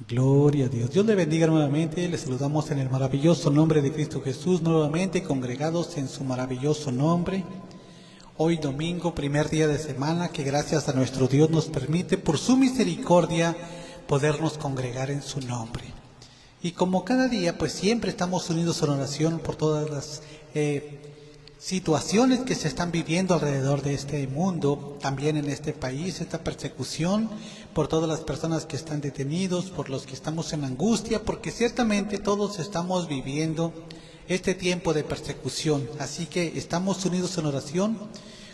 Gloria a Dios. Dios le bendiga nuevamente. Le saludamos en el maravilloso nombre de Cristo Jesús, nuevamente congregados en su maravilloso nombre. Hoy domingo, primer día de semana, que gracias a nuestro Dios nos permite, por su misericordia, podernos congregar en su nombre. Y como cada día, pues siempre estamos unidos en oración por todas las situaciones que se están viviendo alrededor de este mundo, también en este país, esta persecución, por todas las personas que están detenidos, por los que estamos en angustia, porque ciertamente todos estamos viviendo este tiempo de persecución. Así que estamos unidos en oración,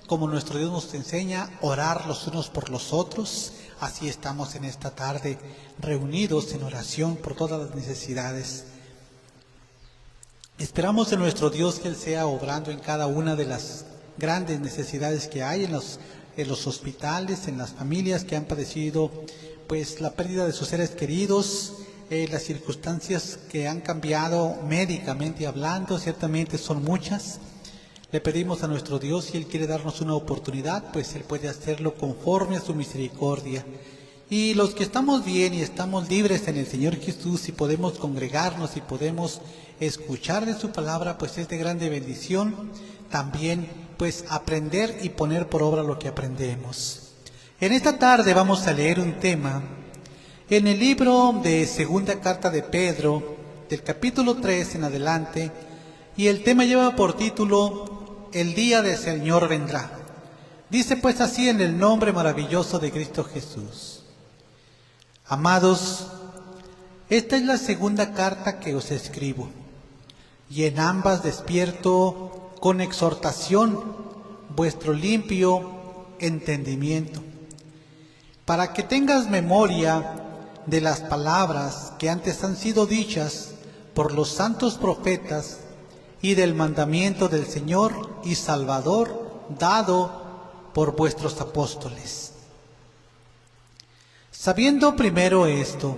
como nuestro Dios nos enseña, orar los unos por los otros. Así estamos en esta tarde reunidos en oración por todas las necesidades. Esperamos en nuestro Dios que Él sea obrando en cada una de las grandes necesidades que hay en los hospitales, en las familias que han padecido pues la pérdida de sus seres queridos, las circunstancias que han cambiado médicamente hablando, ciertamente son muchas. Le pedimos a nuestro Dios, si Él quiere darnos una oportunidad, pues Él puede hacerlo conforme a su misericordia. Y los que estamos bien y estamos libres en el Señor Jesús y podemos congregarnos y podemos escuchar de su palabra, pues es de grande bendición también pues aprender y poner por obra lo que aprendemos. En esta tarde vamos a leer un tema en el libro de Segunda Carta de Pedro, del capítulo 3 en adelante, y el tema lleva por título El día del Señor vendrá. Dice pues así en el nombre maravilloso de Cristo Jesús. Amados, esta es la segunda carta que os escribo, y en ambas despierto con exhortación vuestro limpio entendimiento, para que tengas memoria de las palabras que antes han sido dichas por los santos profetas y del mandamiento del Señor y Salvador dado por vuestros apóstoles. Sabiendo primero esto,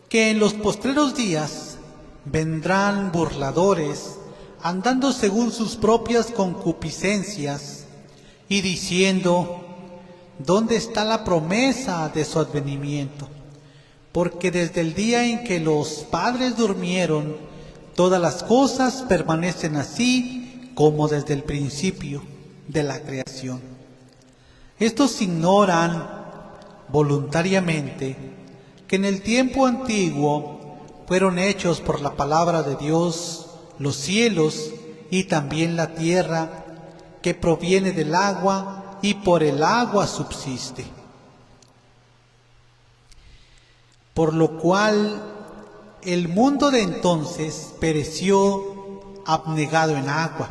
que en los postreros días vendrán burladores, andando según sus propias concupiscencias, y diciendo, ¿dónde está la promesa de su advenimiento? Porque desde el día en que los padres durmieron, todas las cosas permanecen así como desde el principio de la creación. Estos ignoran voluntariamente que en el tiempo antiguo fueron hechos por la palabra de Dios los cielos y también la tierra, que proviene del agua y por el agua subsiste. Por lo cual el mundo de entonces pereció abnegado en agua.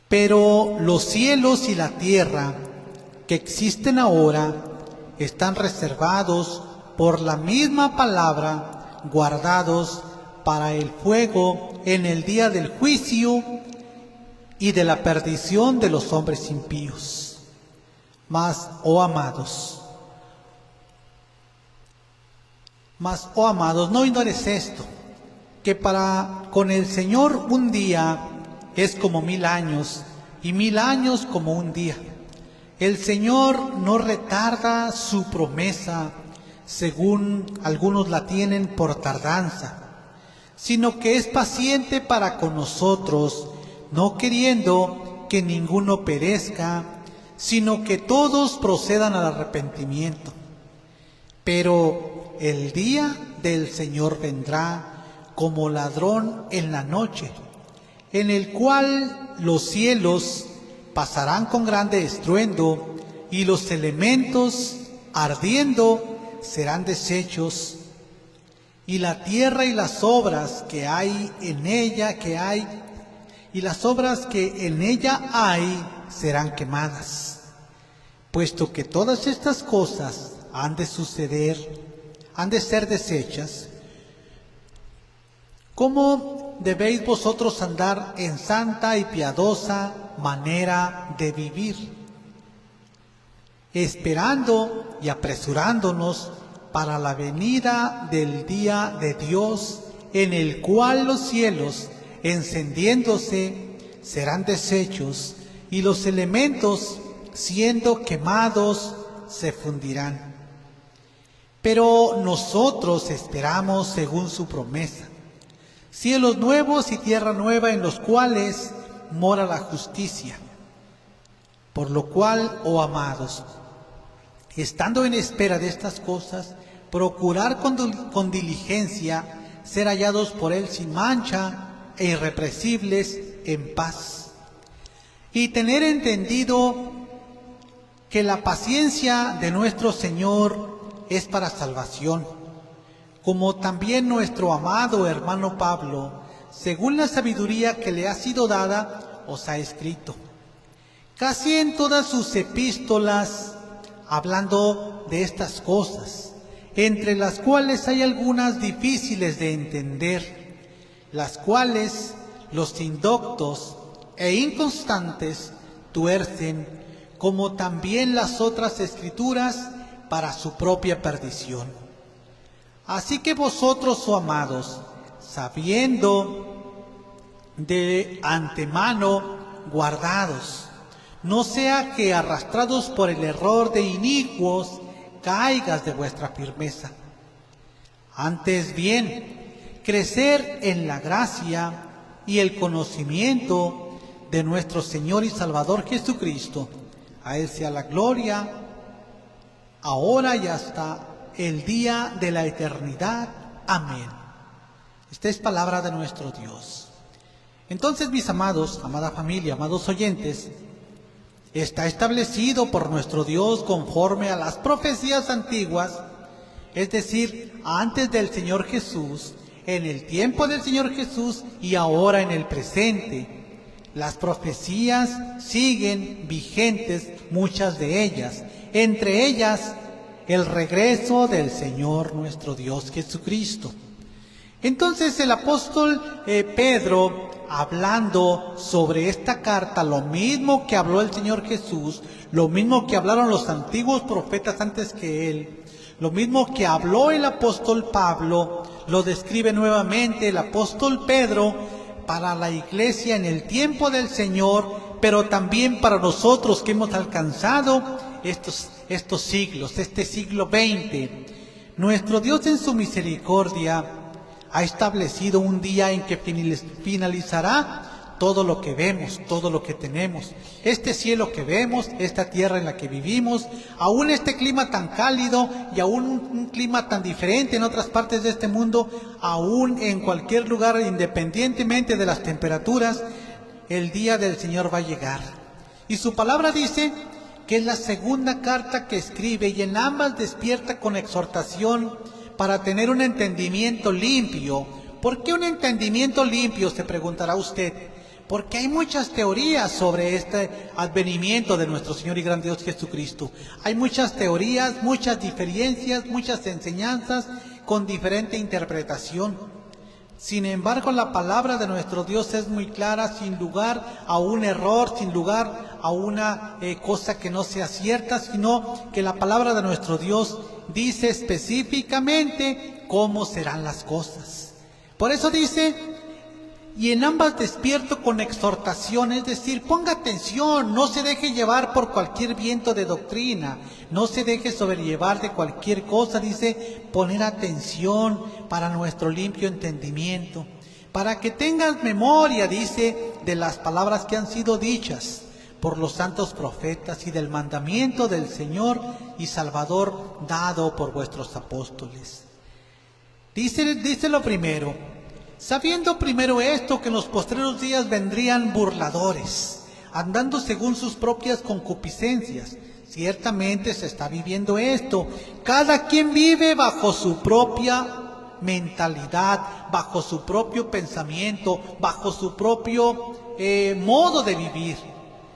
Pero los cielos y la tierra que existen ahora están reservados por la misma palabra, guardados para el fuego en el día del juicio y de la perdición de los hombres impíos. Mas, oh amados, no ignores esto, que para con el Señor un día es como 1000 años, y 1000 años como un día. El Señor no retarda su promesa, según algunos la tienen por tardanza, sino que es paciente para con nosotros, no queriendo que ninguno perezca, sino que todos procedan al arrepentimiento. Pero el día del Señor vendrá como ladrón en la noche, en el cual los cielos pasarán con grande estruendo, y los elementos ardiendo serán deshechos, y la tierra y las obras que en ella serán quemadas. Puesto que todas estas cosas han de ser deshechas, ¿cómo debéis vosotros andar en santa y piadosa manera de vivir, esperando y apresurándonos para la venida del día de Dios, en el cual los cielos, encendiéndose, serán deshechos, y los elementos, siendo quemados, se fundirán? Pero nosotros esperamos según su promesa, cielos nuevos y tierra nueva en los cuales mora la justicia. Por lo cual, oh amados, estando en espera de estas cosas, procurar con diligencia ser hallados por Él sin mancha e irrepresibles en paz. Y tener entendido que la paciencia de nuestro Señor es para salvación, como también nuestro amado hermano Pablo, según la sabiduría que le ha sido dada, os ha escrito. Casi en todas sus epístolas, hablando de estas cosas, entre las cuales hay algunas difíciles de entender, las cuales los indoctos e inconstantes tuercen, como también las otras escrituras, para su propia perdición. Así que vosotros, oh amados, sabiendo de antemano, guardados, no sea que arrastrados por el error de inicuos, caigas de vuestra firmeza. Antes bien, crecer en la gracia y el conocimiento de nuestro Señor y Salvador Jesucristo. A Él sea la gloria, ahora y hasta el día de la eternidad. Amén. Esta es palabra de nuestro Dios. Entonces, mis amados, amada familia, amados oyentes, está establecido por nuestro Dios conforme a las profecías antiguas, es decir, antes del Señor Jesús, en el tiempo del Señor Jesús y ahora en el presente. Las profecías siguen vigentes, muchas de ellas, entre ellas el regreso del Señor nuestro Dios Jesucristo. Entonces el apóstol Pedro, hablando sobre esta carta, lo mismo que habló el Señor Jesús, lo mismo que hablaron los antiguos profetas antes que él, lo mismo que habló el apóstol Pablo, lo describe nuevamente el apóstol Pedro para la iglesia en el tiempo del Señor, pero también para nosotros que hemos alcanzado estos siglos, este siglo XX. Nuestro Dios en su misericordia ha establecido un día en que finalizará todo lo que vemos, todo lo que tenemos. Este cielo que vemos, esta tierra en la que vivimos, aún este clima tan cálido y aún un clima tan diferente en otras partes de este mundo, aún en cualquier lugar, independientemente de las temperaturas, el día del Señor va a llegar. Y su palabra dice que es la segunda carta que escribe y en ambas despierta con exhortación para tener un entendimiento limpio. ¿Por qué un entendimiento limpio?, se preguntará usted. Porque hay muchas teorías sobre este advenimiento de nuestro Señor y gran Dios Jesucristo. Hay muchas teorías, muchas diferencias, muchas enseñanzas con diferente interpretación. Sin embargo, la palabra de nuestro Dios es muy clara, sin lugar a un error, sin lugar a una cosa que no sea cierta, sino que la palabra de nuestro Dios dice específicamente cómo serán las cosas. Por eso dice, y en ambas despierto con exhortación, es decir, ponga atención, no se deje llevar por cualquier viento de doctrina, no se deje sobrellevar de cualquier cosa, dice, poner atención para nuestro limpio entendimiento, para que tengas memoria, dice, de las palabras que han sido dichas por los santos profetas y del mandamiento del Señor y Salvador dado por vuestros apóstoles. Dice lo primero, sabiendo primero esto, que en los postreros días vendrían burladores, andando según sus propias concupiscencias. Ciertamente se está viviendo esto. Cada quien vive bajo su propia mentalidad, bajo su propio pensamiento, bajo su propio modo de vivir.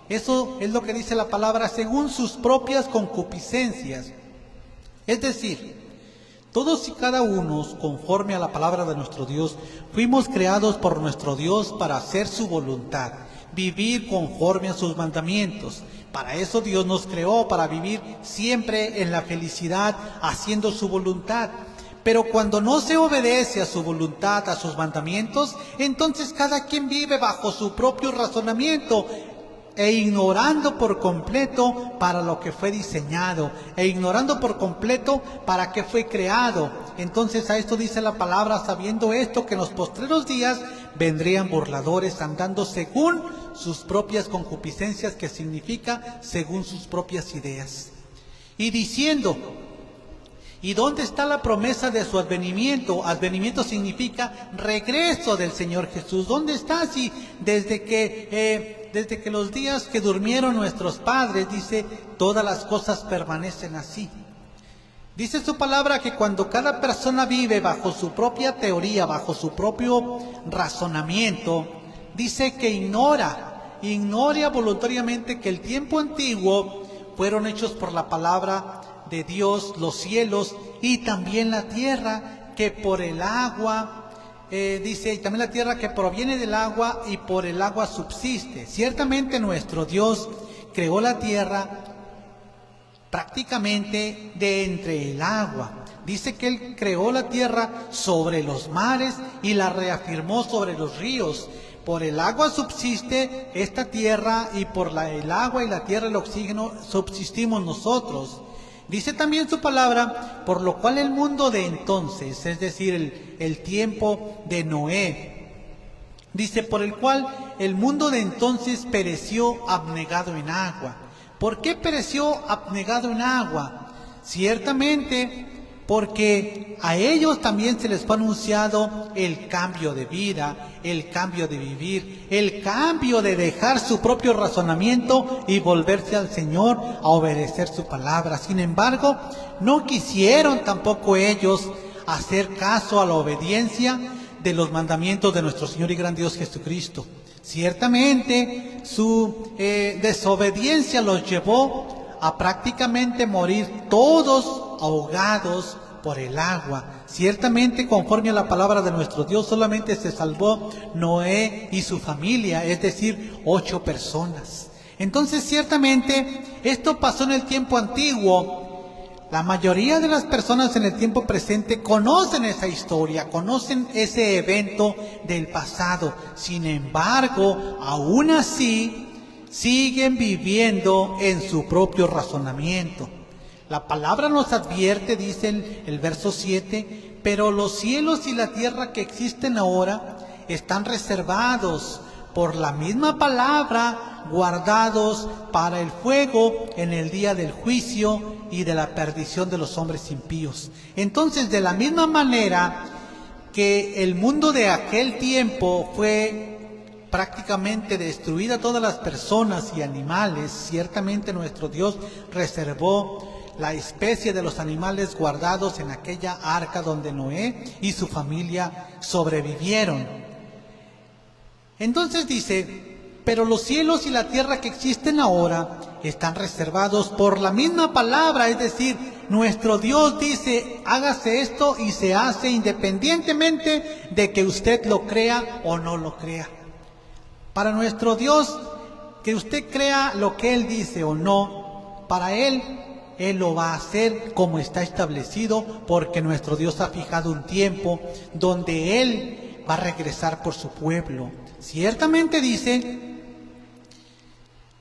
Eso es lo que dice la palabra, según sus propias concupiscencias. Es decir, todos y cada uno, conforme a la palabra de nuestro Dios, fuimos creados por nuestro Dios para hacer su voluntad, vivir conforme a sus mandamientos. Para eso Dios nos creó, para vivir siempre en la felicidad, haciendo su voluntad. Pero cuando no se obedece a su voluntad, a sus mandamientos, entonces cada quien vive bajo su propio razonamiento. e ignorando por completo para lo que fue diseñado, e ignorando por completo para qué fue creado. Entonces a esto dice la palabra, sabiendo esto, que en los postreros días vendrían burladores, andando según sus propias concupiscencias, que significa según sus propias ideas, y diciendo: ¿y dónde está la promesa de su advenimiento? Advenimiento significa regreso del Señor Jesús. ¿Dónde está? Si desde que los días que durmieron nuestros padres, dice, todas las cosas permanecen así. Dice su palabra que cuando cada persona vive bajo su propia teoría, bajo su propio razonamiento, dice que ignora voluntariamente que el tiempo antiguo fueron hechos por la palabra de Dios, los cielos y también la tierra, que por el agua, dice, y también la tierra que proviene del agua y por el agua subsiste. Ciertamente nuestro Dios creó la tierra prácticamente de entre el agua. Dice que Él creó la tierra sobre los mares y la reafirmó sobre los ríos. Por el agua subsiste esta tierra y por el agua y la tierra, el oxígeno, subsistimos nosotros. Dice también su palabra, por lo cual el mundo de entonces, es decir, el tiempo de Noé, dice, por el cual el mundo de entonces pereció abnegado en agua. ¿Por qué pereció abnegado en agua? Ciertamente porque a ellos también se les fue anunciado el cambio de vida, el cambio de vivir, el cambio de dejar su propio razonamiento y volverse al Señor a obedecer su palabra. Sin embargo, no quisieron tampoco ellos hacer caso a la obediencia de los mandamientos de nuestro Señor y gran Dios Jesucristo. Ciertamente su desobediencia los llevó a prácticamente morir todos ahogados por el agua. Ciertamente, conforme a la palabra de nuestro Dios, solamente se salvó Noé y su familia, es decir, 8 personas. Entonces, ciertamente, esto pasó en el tiempo antiguo. La mayoría de las personas en el tiempo presente conocen esa historia, conocen ese evento del pasado. Sin embargo, aún así, siguen viviendo en su propio razonamiento. La palabra nos advierte, dice el verso 7, pero los cielos y la tierra que existen ahora están reservados por la misma palabra, guardados para el fuego en el día del juicio y de la perdición de los hombres impíos. Entonces, de la misma manera que el mundo de aquel tiempo fue prácticamente destruida, todas las personas y animales, ciertamente nuestro Dios reservó la especie de los animales guardados en aquella arca donde Noé y su familia sobrevivieron. Entonces dice, pero los cielos y la tierra que existen ahora están reservados por la misma palabra, es decir, nuestro Dios dice, hágase esto y se hace independientemente de que usted lo crea o no lo crea. Para nuestro Dios, que usted crea lo que Él dice o no, para Él lo va a hacer como está establecido, porque nuestro Dios ha fijado un tiempo donde Él va a regresar por su pueblo. Ciertamente dice,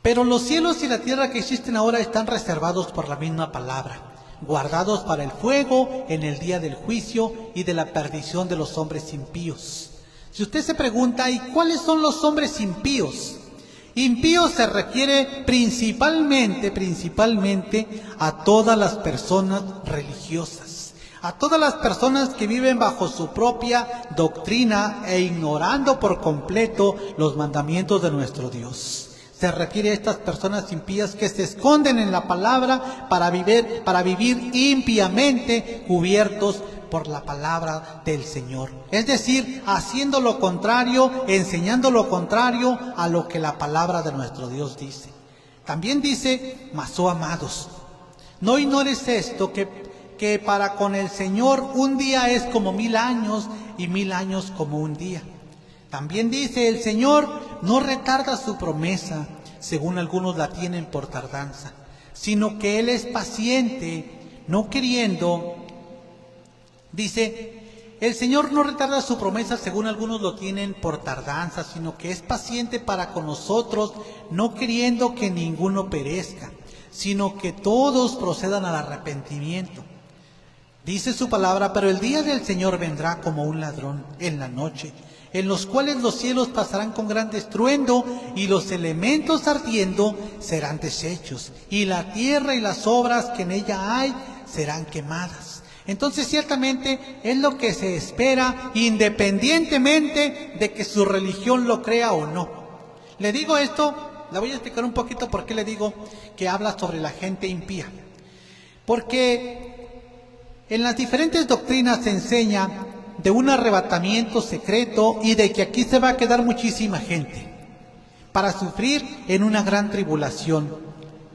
pero los cielos y la tierra que existen ahora están reservados por la misma palabra, guardados para el fuego en el día del juicio y de la perdición de los hombres impíos. Si usted se pregunta, ¿y cuáles son los hombres impíos? Impíos se refiere principalmente a todas las personas religiosas, a todas las personas que viven bajo su propia doctrina e ignorando por completo los mandamientos de nuestro Dios. Se refiere a estas personas impías que se esconden en la palabra para vivir impíamente, cubiertos por la palabra del Señor. Es decir, haciendo lo contrario, enseñando lo contrario a lo que la palabra de nuestro Dios dice. También dice, mas oh amados, no ignores esto, que para con el Señor un día es como 1000 años y 1000 años como un día. También dice, el Señor no retarda su promesa, según algunos la tienen por tardanza, sino que Él es paciente, no queriendo, dice, el Señor no retarda su promesa, según algunos lo tienen por tardanza, sino que es paciente para con nosotros, no queriendo que ninguno perezca, sino que todos procedan al arrepentimiento. Dice su palabra: pero el día del Señor vendrá como un ladrón en la noche, en los cuales los cielos pasarán con gran estruendo, y los elementos ardiendo serán deshechos, y la tierra y las obras que en ella hay serán quemadas. Entonces, ciertamente es lo que se espera, independientemente de que su religión lo crea o no. Le digo esto, le voy a explicar un poquito por qué le digo que habla sobre la gente impía. Porque en las diferentes doctrinas se enseña de un arrebatamiento secreto y de que aquí se va a quedar muchísima gente para sufrir en una gran tribulación,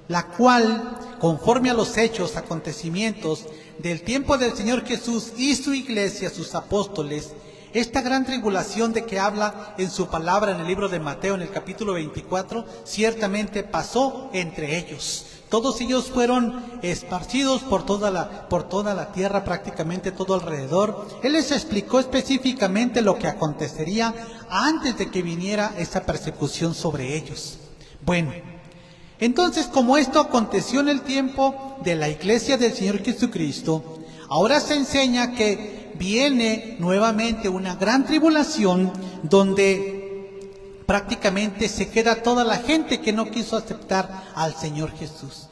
la cual, conforme a los hechos, acontecimientos del tiempo del Señor Jesús y su iglesia, sus apóstoles, esta gran tribulación de que habla en su palabra en el libro de Mateo, en el capítulo 24, ciertamente pasó entre ellos. Todos ellos fueron esparcidos por toda la tierra, prácticamente todo alrededor. Él les explicó específicamente lo que acontecería antes de que viniera esa persecución sobre ellos. Bueno, entonces, como esto aconteció en el tiempo de la iglesia del Señor Jesucristo, ahora se enseña que viene nuevamente una gran tribulación donde prácticamente se queda toda la gente que no quiso aceptar al Señor Jesús.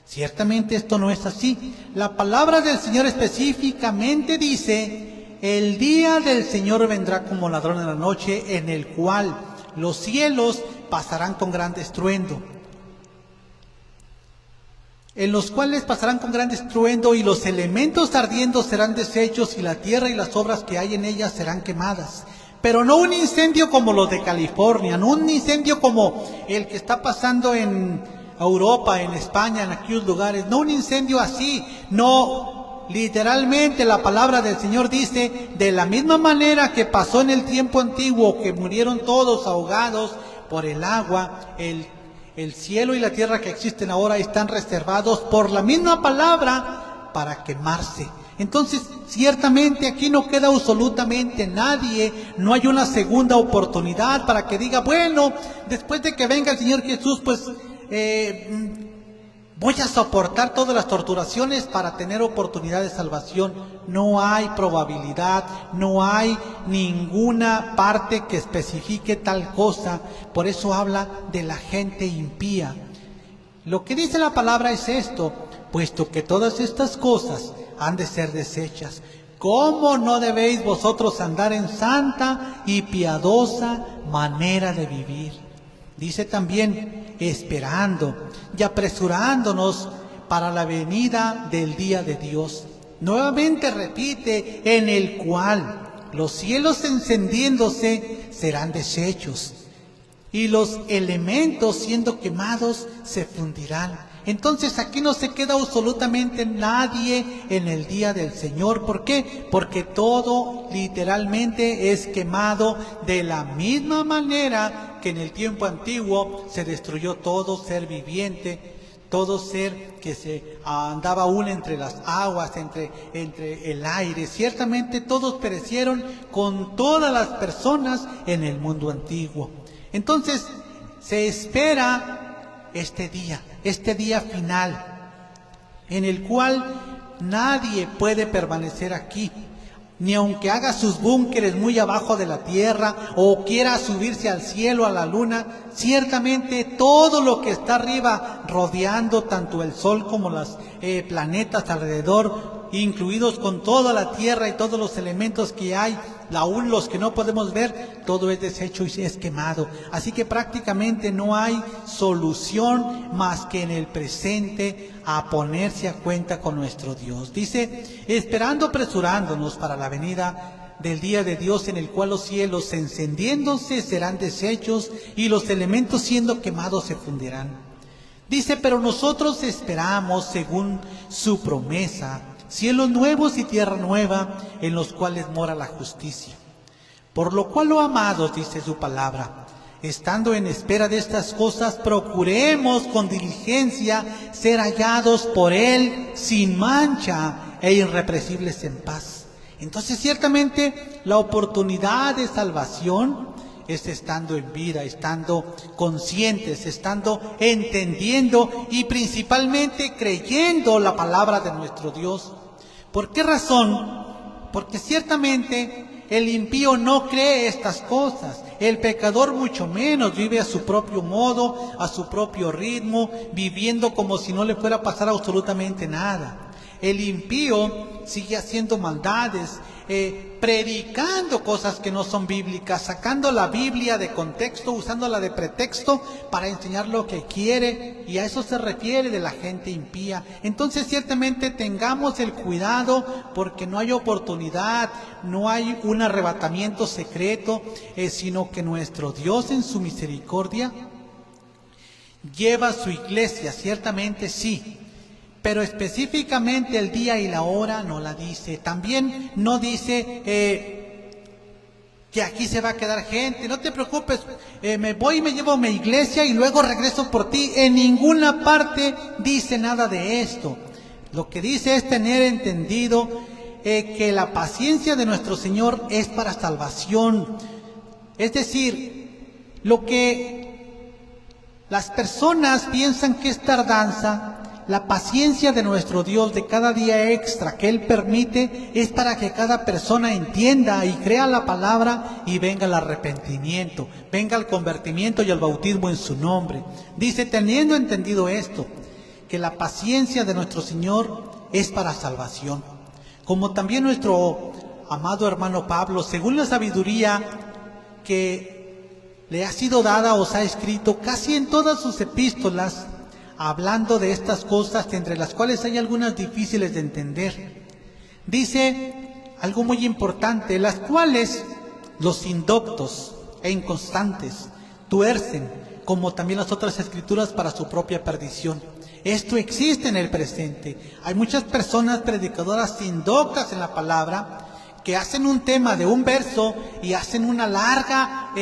Ciertamente esto no es así. La palabra del Señor específicamente dice: el día del Señor vendrá como ladrón en la noche, en el cual los cielos pasarán con gran estruendo. En los cuales pasarán con gran estruendo, y los elementos ardiendo serán deshechos, y la tierra y las obras que hay en ella serán quemadas. Pero no un incendio como los de California, no un incendio como el que está pasando en Europa, en España, en aquellos lugares, no un incendio así, no, literalmente la palabra del Señor dice: de la misma manera que pasó en el tiempo antiguo, que murieron todos ahogados por el agua, el cielo y la tierra que existen ahora están reservados por la misma palabra para quemarse. Entonces, ciertamente aquí no queda absolutamente nadie, no hay una segunda oportunidad para que diga: bueno, después de que venga el Señor Jesús, pues voy a soportar todas las torturaciones para tener oportunidad de salvación. No hay probabilidad, no hay ninguna parte que especifique tal cosa. Por eso habla de la gente impía. Lo que dice la palabra es esto: puesto que todas estas cosas han de ser deshechas, ¿cómo no debéis vosotros andar en santa y piadosa manera de vivir? Dice también: esperando y apresurándonos para la venida del día de Dios. Nuevamente repite: en el cual los cielos encendiéndose serán deshechos, y los elementos siendo quemados se fundirán. Entonces aquí no se queda absolutamente nadie en el día del Señor. ¿Por qué? Porque todo literalmente es quemado de la misma manera que en el tiempo antiguo se destruyó todo ser viviente, todo ser que se andaba aún entre las aguas, entre el aire. Ciertamente todos perecieron con todas las personas en el mundo antiguo. Entonces se espera este día final, en el cual nadie puede permanecer aquí, ni aunque haga sus búnkeres muy abajo de la tierra o quiera subirse al cielo, a la luna. Ciertamente todo lo que está arriba, rodeando tanto el sol como los planetas alrededor, incluidos con toda la tierra y todos los elementos que hay, aún los que no podemos ver, todo es deshecho y es quemado. Así que prácticamente no hay solución más que en el presente a ponerse a cuenta con nuestro Dios. Dice: esperando, apresurándonos para la venida del día de Dios, en el cual los cielos encendiéndose serán deshechos, y los elementos siendo quemados se fundirán. Dice: pero nosotros esperamos, según su promesa, cielos nuevos y tierra nueva, en los cuales mora la justicia. Por lo cual, oh amados, dice su palabra, estando en espera de estas cosas, procuremos con diligencia ser hallados por Él sin mancha e irrepresibles en paz, Entonces, ciertamente, la oportunidad de salvación es estando en vida, estando conscientes, estando entendiendo y principalmente creyendo la palabra de nuestro Dios. ¿Por qué razón? Porque ciertamente el impío no cree estas cosas. El pecador mucho menos, vive a su propio modo, a su propio ritmo, viviendo como si no le fuera a pasar absolutamente nada. El impío sigue haciendo maldades, predicando cosas que no son bíblicas, sacando la Biblia de contexto, usándola de pretexto para enseñar lo que quiere, y a eso se refiere de la gente impía. Entonces, ciertamente tengamos el cuidado, porque no hay oportunidad, no hay un arrebatamiento secreto, sino que nuestro Dios en su misericordia lleva a su iglesia, ciertamente sí. Pero específicamente el día y la hora no la dice. También no dice que aquí se va a quedar gente. No te preocupes, me voy y me llevo a mi iglesia y luego regreso por ti. En ninguna parte dice nada de esto. Lo que dice es tener entendido que la paciencia de nuestro Señor es para salvación. Es decir, lo que las personas piensan que es tardanza, la paciencia de nuestro Dios de cada día extra que Él permite es para que cada persona entienda y crea la palabra y venga el arrepentimiento, venga el convertimiento y el bautismo en su nombre. Dice, teniendo entendido esto, que la paciencia de nuestro Señor es para salvación. Como también nuestro amado hermano Pablo, según la sabiduría que le ha sido dada, os ha escrito casi en todas sus epístolas, hablando de estas cosas, entre las cuales hay algunas difíciles de entender. Dice algo muy importante, las cuales los indoctos e inconstantes tuercen, como también las otras escrituras, para su propia perdición. Esto existe en el presente. Hay muchas personas predicadoras indoctas en la palabra, que hacen un tema de un verso y hacen una larga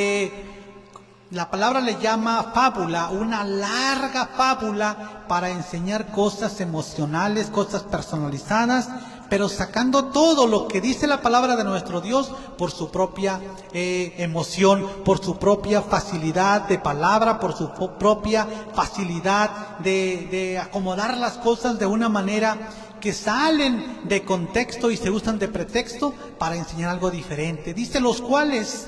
la palabra le llama fábula, una larga fábula para enseñar cosas emocionales, cosas personalizadas, pero sacando todo lo que dice la palabra de nuestro Dios por su propia emoción, por su propia facilidad de palabra, por su propia facilidad de acomodar las cosas de una manera que salen de contexto y se usan de pretexto para enseñar algo diferente. Dice, los cuales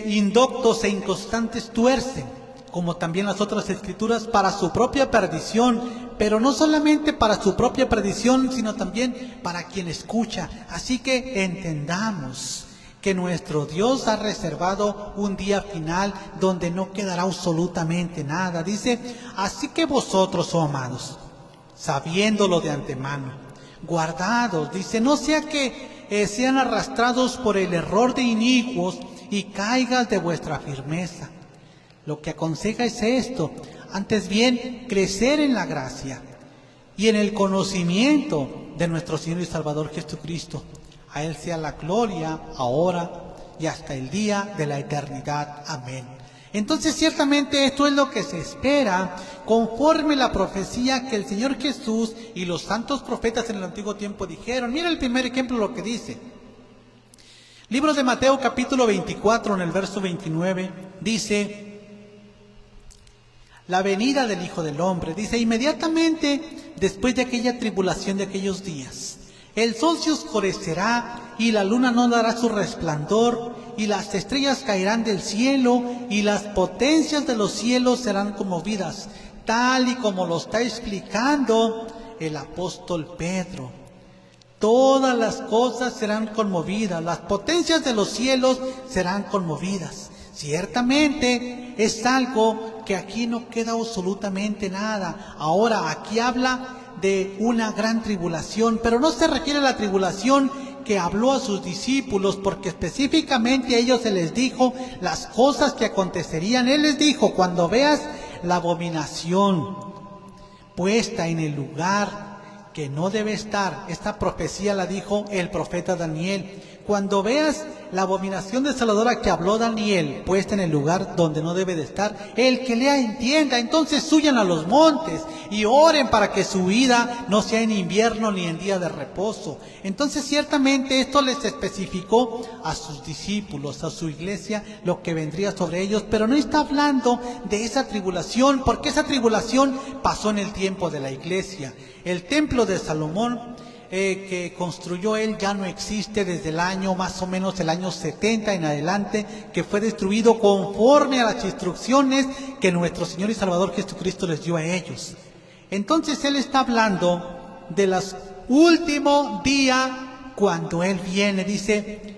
indoctos e inconstantes tuercen, como también las otras escrituras, para su propia perdición, pero no solamente para su propia perdición, sino también para quien escucha. Así que entendamos que nuestro Dios ha reservado un día final donde no quedará absolutamente nada. Dice, así que vosotros, oh amados, sabiéndolo de antemano, guardados, dice, no sea que sean arrastrados por el error de inicuos y caigas de vuestra firmeza. Lo que aconseja es esto, antes bien, crecer en la gracia y en el conocimiento de nuestro Señor y Salvador Jesucristo. A Él sea la gloria, ahora y hasta el día de la eternidad. Amén. Entonces, ciertamente esto es lo que se espera conforme la profecía que el Señor Jesús y los santos profetas en el antiguo tiempo dijeron. Mira el primer ejemplo, lo que dice. Libro de Mateo capítulo 24, en el verso 29, dice, la venida del Hijo del Hombre, dice, inmediatamente después de aquella tribulación de aquellos días, el sol se oscurecerá y la luna no dará su resplandor y las estrellas caerán del cielo y las potencias de los cielos serán conmovidas, tal y como lo está explicando el apóstol Pedro. Todas las cosas serán conmovidas, las potencias de los cielos serán conmovidas. Ciertamente es algo que aquí no queda absolutamente nada. Ahora, aquí habla de una gran tribulación, pero no se refiere a la tribulación que habló a sus discípulos, porque específicamente a ellos se les dijo las cosas que acontecerían. Él les dijo, cuando veas la abominación puesta en el lugar que no debe estar. Esta profecía la dijo el profeta Daniel. Cuando veas la abominación desoladora que habló Daniel, puesta en el lugar donde no debe de estar, el que lea entienda. Entonces huyan a los montes y oren para que su vida no sea en invierno ni en día de reposo. Entonces ciertamente esto les especificó a sus discípulos, a su iglesia, lo que vendría sobre ellos, pero no está hablando de esa tribulación, porque esa tribulación pasó en el tiempo de la iglesia. El templo de Salomón que construyó él ya no existe desde el año, más o menos el año 70 en adelante, que fue destruido conforme a las instrucciones que nuestro Señor y Salvador Jesucristo les dio a ellos. Entonces él está hablando de los últimos días cuando él viene, dice,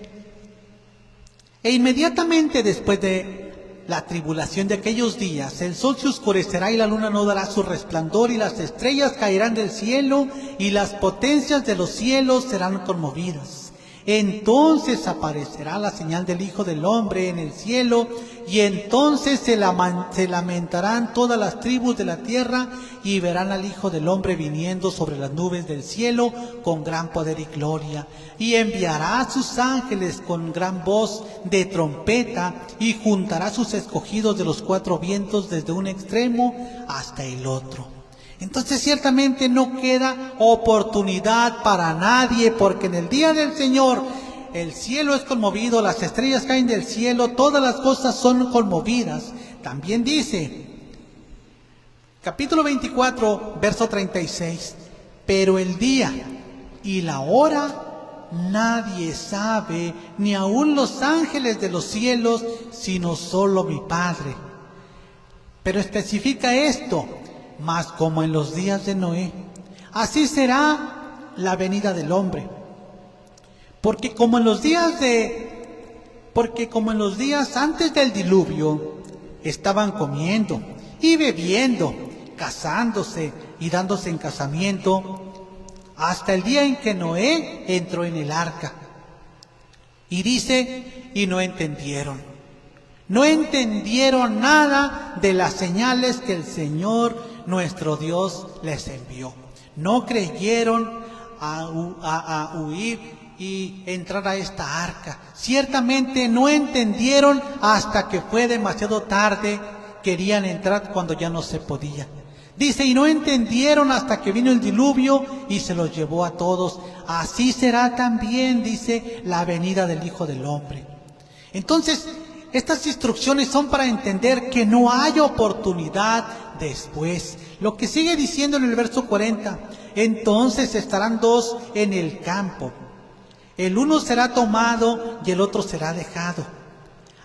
e inmediatamente después de la tribulación de aquellos días, el sol se oscurecerá y la luna no dará su resplandor y las estrellas caerán del cielo y las potencias de los cielos serán conmovidas. Entonces aparecerá la señal del Hijo del Hombre en el cielo y entonces se lamentarán todas las tribus de la tierra y verán al Hijo del Hombre viniendo sobre las nubes del cielo con gran poder y gloria. Y enviará a sus ángeles con gran voz de trompeta y juntará a sus escogidos de los cuatro vientos desde un extremo hasta el otro. Entonces ciertamente no queda oportunidad para nadie, porque en el día del Señor el cielo es conmovido, las estrellas caen del cielo, todas las cosas son conmovidas. También dice, capítulo 24, verso 36, pero el día y la hora nadie sabe, ni aun los ángeles de los cielos, sino solo mi Padre. Pero especifica esto, mas como en los días de Noé, así será la venida del hombre. Porque como en los días antes del diluvio estaban comiendo y bebiendo, casándose y dándose en casamiento, hasta el día en que Noé entró en el arca. Y dice, y no entendieron. No entendieron nada de las señales que el Señor nuestro Dios les envió. No creyeron a huir y entrar a esta arca. Ciertamente no entendieron hasta que fue demasiado tarde. Querían entrar cuando ya no se podía. Dice, y no entendieron hasta que vino el diluvio y se los llevó a todos. Así será también, dice, la venida del Hijo del Hombre. Entonces, estas instrucciones son para entender que no hay oportunidad después. Lo que sigue diciendo en el verso 40, entonces estarán dos en el campo. El uno será tomado y el otro será dejado.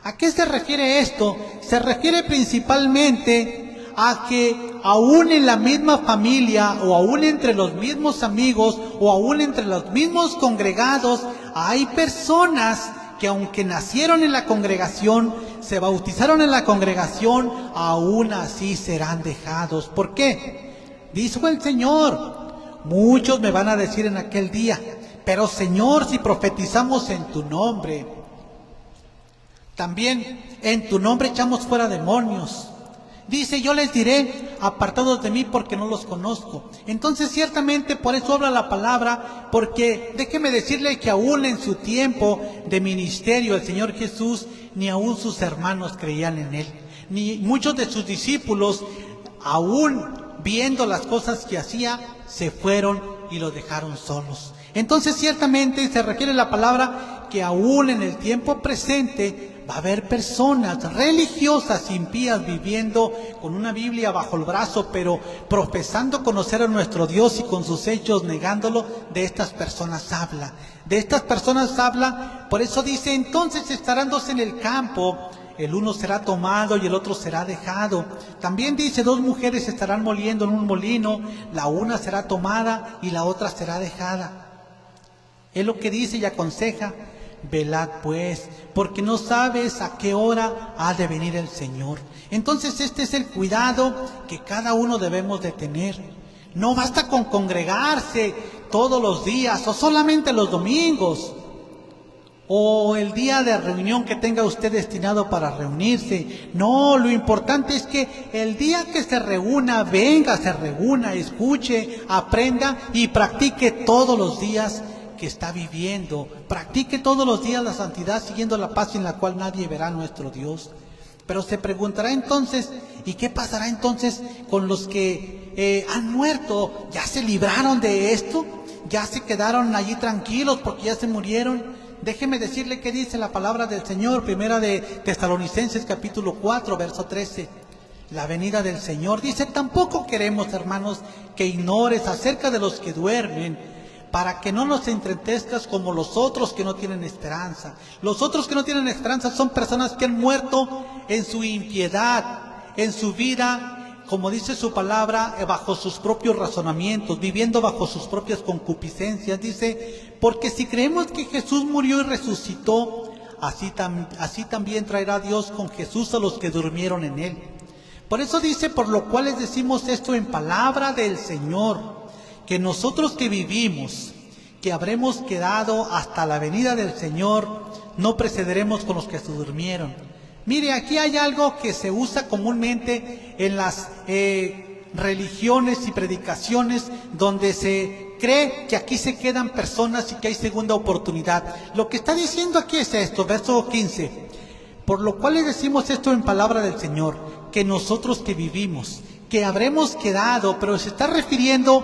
¿A qué se refiere esto? Se refiere principalmente a que aún en la misma familia, o aún entre los mismos amigos, o aún entre los mismos congregados, hay personas que aunque nacieron en la congregación, se bautizaron en la congregación, aún así serán dejados. ¿Por qué? Dijo el Señor, muchos me van a decir en aquel día, pero Señor, si profetizamos en tu nombre, también en tu nombre echamos fuera demonios. Dice, yo les diré, apartados de mí porque no los conozco. Entonces ciertamente por eso habla la palabra, porque déjeme decirle que aún en su tiempo de ministerio el Señor Jesús, ni aún sus hermanos creían en Él. Ni muchos de sus discípulos, aún viendo las cosas que hacía, se fueron y lo dejaron solos. Entonces ciertamente se refiere la palabra que aún en el tiempo presente va a haber personas religiosas impías viviendo con una Biblia bajo el brazo, pero profesando conocer a nuestro Dios y con sus hechos negándolo. De estas personas habla. De estas personas habla. Por eso dice, entonces estarán dos en el campo. El uno será tomado y el otro será dejado. También dice, dos mujeres estarán moliendo en un molino. La una será tomada y la otra será dejada. Es lo que dice y aconseja. Velad pues, porque no sabes a qué hora ha de venir el Señor. Entonces este es el cuidado que cada uno debemos de tener. No basta con congregarse todos los días o solamente los domingos o el día de reunión que tenga usted destinado para reunirse. No, lo importante es que el día que se reúna, venga, se reúna, escuche, aprenda y practique todos los días que está viviendo. Practique todos los días la santidad, siguiendo la paz en la cual nadie verá a nuestro Dios. Pero se preguntará entonces, ¿y qué pasará entonces con los que han muerto? ¿Ya se libraron de esto? ¿Ya se quedaron allí tranquilos porque ya se murieron? Déjeme decirle qué dice la palabra del Señor, primera de Tesalonicenses capítulo 4, verso 13. La venida del Señor. Dice, tampoco queremos, hermanos, que ignores acerca de los que duermen, para que no nos entristezcas como los otros que no tienen esperanza. Los otros que no tienen esperanza son personas que han muerto en su impiedad, en su vida, como dice su palabra, bajo sus propios razonamientos, viviendo bajo sus propias concupiscencias. Dice, porque si creemos que Jesús murió y resucitó, así también traerá Dios con Jesús a los que durmieron en él. Por eso dice, por lo cual les decimos esto en palabra del Señor, que nosotros que vivimos, que habremos quedado hasta la venida del Señor, no precederemos con los que se durmieron. Mire, aquí hay algo que se usa comúnmente en las religiones y predicaciones, donde se cree que aquí se quedan personas y que hay segunda oportunidad. Lo que está diciendo aquí es esto, verso 15. Por lo cual les decimos esto en palabra del Señor, que nosotros que vivimos, que habremos quedado, pero se está refiriendo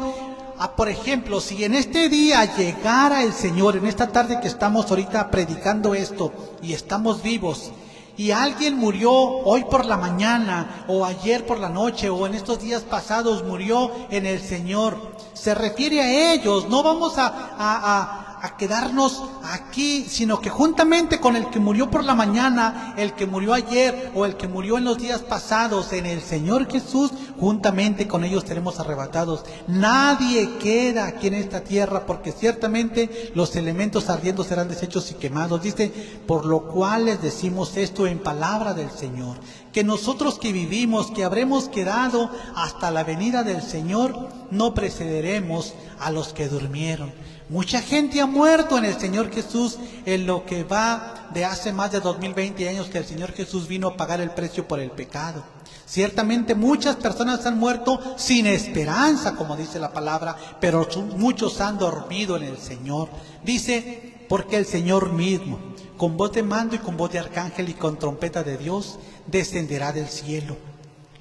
a, por ejemplo, si en este día llegara el Señor, en esta tarde que estamos ahorita predicando esto y estamos vivos, y alguien murió hoy por la mañana, o ayer por la noche, o en estos días pasados murió en el Señor, se refiere a ellos. No vamos a quedarnos aquí, sino que juntamente con el que murió por la mañana, el que murió ayer o el que murió en los días pasados en el Señor Jesús, juntamente con ellos seremos arrebatados. Nadie queda aquí en esta tierra, porque ciertamente los elementos ardiendo serán deshechos y quemados. Dice, por lo cual les decimos esto en palabra del Señor, que nosotros que vivimos, que habremos quedado hasta la venida del Señor, no precederemos a los que durmieron. Mucha gente ha muerto en el Señor Jesús en lo que va de hace más de 2020 años que el Señor Jesús vino a pagar el precio por el pecado. Ciertamente muchas personas han muerto sin esperanza, como dice la palabra, pero muchos han dormido en el Señor. Dice, porque el Señor mismo, con voz de mando y con voz de arcángel y con trompeta de Dios, descenderá del cielo.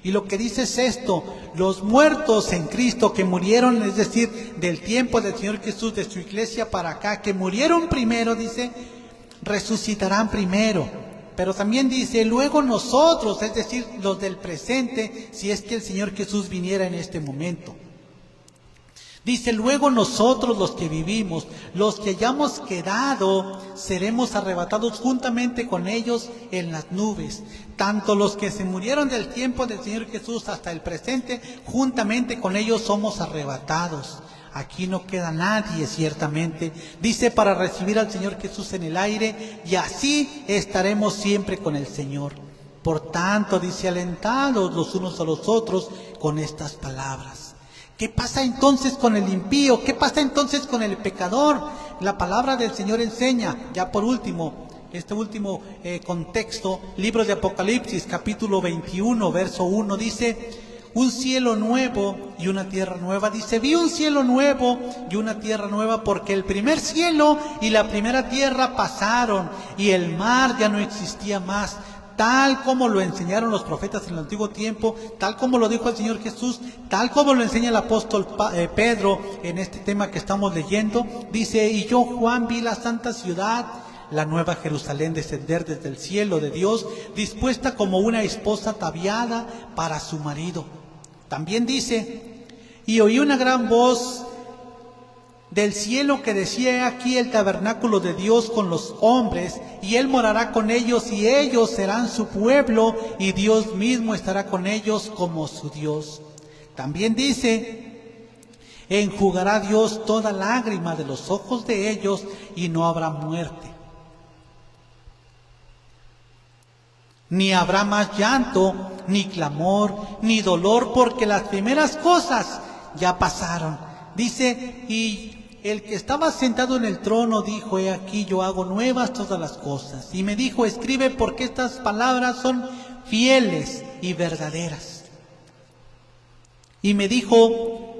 Y lo que dice es esto: los muertos en Cristo que murieron, es decir, del tiempo del Señor Jesús, de su iglesia para acá, que murieron primero, dice, resucitarán primero. Pero también dice, luego nosotros, es decir, los del presente, si es que el Señor Jesús viniera en este momento. Dice, luego nosotros los que vivimos, los que hayamos quedado, seremos arrebatados juntamente con ellos en las nubes. Tanto los que se murieron del tiempo del Señor Jesús hasta el presente, juntamente con ellos somos arrebatados. Aquí no queda nadie, ciertamente. Dice, para recibir al Señor Jesús en el aire, y así estaremos siempre con el Señor. Por tanto, dice, alentados los unos a los otros con estas palabras. ¿Qué pasa entonces con el impío? ¿Qué pasa entonces con el pecador? La palabra del Señor enseña, ya por último, este último contexto, libro de Apocalipsis, capítulo 21, verso 1, dice, un cielo nuevo y una tierra nueva. Dice, vi un cielo nuevo y una tierra nueva, porque el primer cielo y la primera tierra pasaron, y el mar ya no existía más. Tal como lo enseñaron los profetas en el antiguo tiempo, tal como lo dijo el Señor Jesús, tal como lo enseña el apóstol Pedro en este tema que estamos leyendo. Dice, y yo, Juan, vi la santa ciudad, la nueva Jerusalén, descender desde el cielo de Dios, dispuesta como una esposa ataviada para su marido. También dice, y oí una gran voz del cielo que decía, aquí el tabernáculo de Dios con los hombres, y Él morará con ellos, y ellos serán su pueblo, y Dios mismo estará con ellos como su Dios. También dice, enjugará Dios toda lágrima de los ojos de ellos, y no habrá muerte, ni habrá más llanto, ni clamor, ni dolor, porque las primeras cosas ya pasaron. Dice, y el que estaba sentado en el trono dijo, he aquí yo hago nuevas todas las cosas. Y me dijo, escribe, porque estas palabras son fieles y verdaderas. Y me dijo,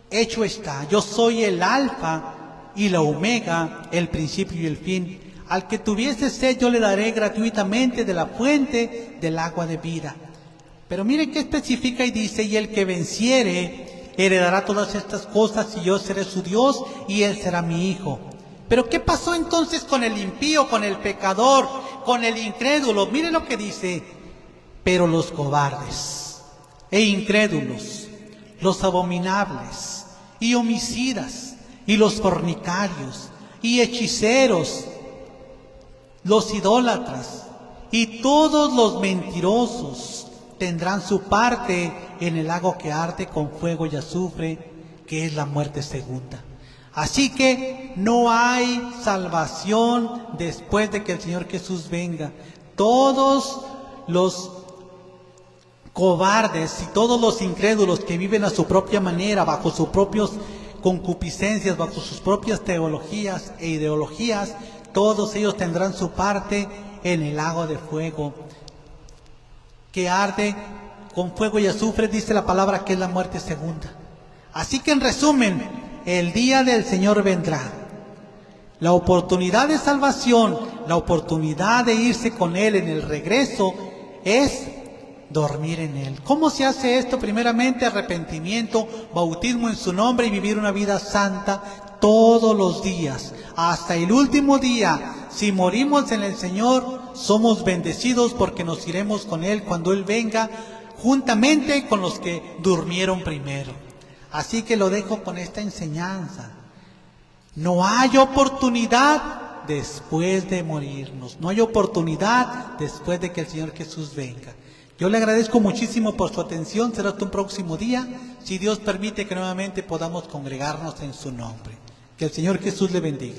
hecho está, yo soy el alfa y la omega, el principio y el fin. Al que tuviese sed yo le daré gratuitamente de la fuente del agua de vida. Pero miren qué especifica y dice, y el que venciere heredará todas estas cosas y yo seré su Dios y él será mi hijo. Pero ¿qué pasó entonces con el impío, con el pecador, con el incrédulo? Miren lo que dice, pero los cobardes e incrédulos, los abominables y homicidas y los fornicarios y hechiceros, los idólatras y todos los mentirosos tendrán su parte en el lago que arde con fuego y azufre, que es la muerte segunda. Así que no hay salvación después de que el Señor Jesús venga. Todos los cobardes y todos los incrédulos que viven a su propia manera, bajo sus propias concupiscencias, bajo sus propias teologías e ideologías, todos ellos tendrán su parte en el lago de fuego que arde con fuego y azufre, dice la palabra que es la muerte segunda. Así que en resumen, el día del Señor vendrá. La oportunidad de salvación, la oportunidad de irse con Él en el regreso es dormir en Él. ¿Cómo se hace esto? Primeramente, arrepentimiento, bautismo en su nombre y vivir una vida santa todos los días, hasta el último día. Si morimos en el Señor, somos bendecidos porque nos iremos con Él cuando Él venga, juntamente con los que durmieron primero. Así que lo dejo con esta enseñanza. No hay oportunidad después de morirnos. No hay oportunidad después de que el Señor Jesús venga. Yo le agradezco muchísimo por su atención. Será hasta un próximo día, si Dios permite que nuevamente podamos congregarnos en su nombre. Que el Señor Jesús le bendiga.